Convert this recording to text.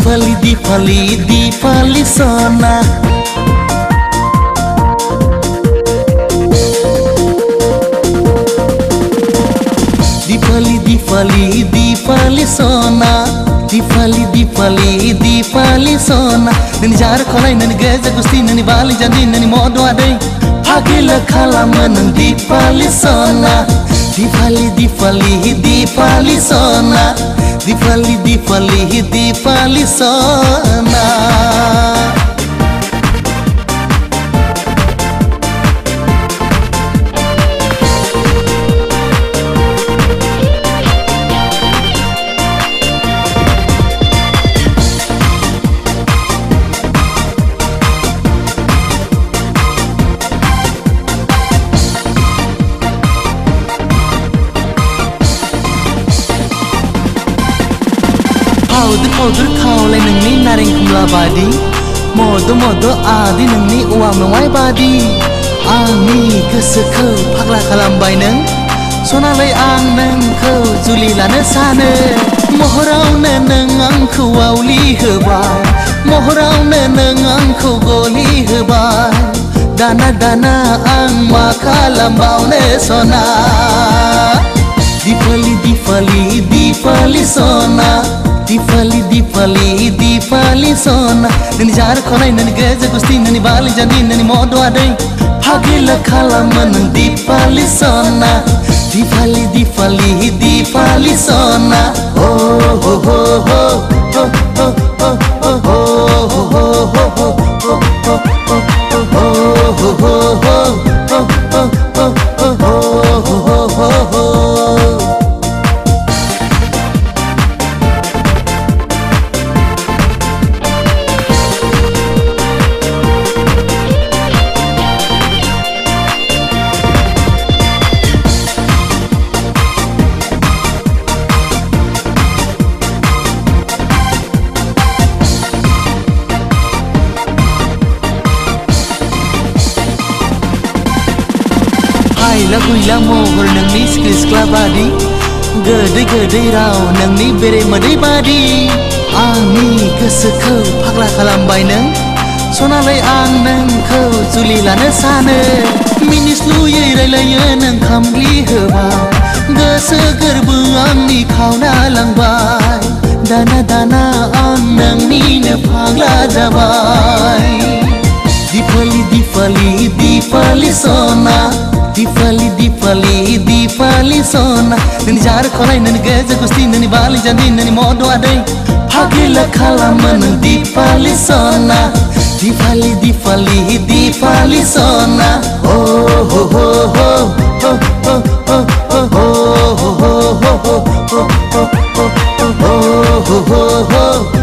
Dipali, Dipali, Dipali Sona. Dipali, Dipali, Dipali Sona. Dipali, Dipali, Dipali Sona. Nani jar kolai, nani gaza gusti, nani bali jadi, nani modo adai. Hagil kalaman Dipali Sona. Dipali, Dipali, Dipali Sona. Dipali, Dipali, Dipali Sona. Powder kau lai nang ni naring kumla badi. Modo adi nang ni uwa mewai badi. Ani kesekau pakla kalambai nang. Sona lai ang nang kau juli lana sana. Mohorau nang angku wauli hebai. Mohorau nang angku goli hebai. Dana ang makalambau ne sona. Dipali, Dipali, Dipali Sona. Dipali, Dipali, Dipali Sona. Nani jar kolai, nani gaza gusti, nani bali jadi, nani modo adai. Hagil kalaman Dipali Sona. Dipali, Dipali, Dipali Sona. Oh ho ho ho ho ho ho ho ho ho ho. Laguila mohor nang ni skla badi. Gede rau nang ni bere madai badi. Ani kesekau pakla kalambai nang. Sona lai ang nang kau juli lana sana. Minis lu ye rai lai nang kamli heba. Gese gerbu ang ni kau na langbai. Dana ang nang ni ne pagla jabai. Dipali, Dipali, Dipali Sona. Dipali, Dipali, Dipali Sona. Nani jar kolai, nani gaza gusti, nani bali jadi, nani modo adai. Hagil kalaman Dipali Sona. Dipali, Dipali, Dipali Sona. Oh ho ho ho ho ho ho ho ho ho ho ho ho ho ho ho ho ho.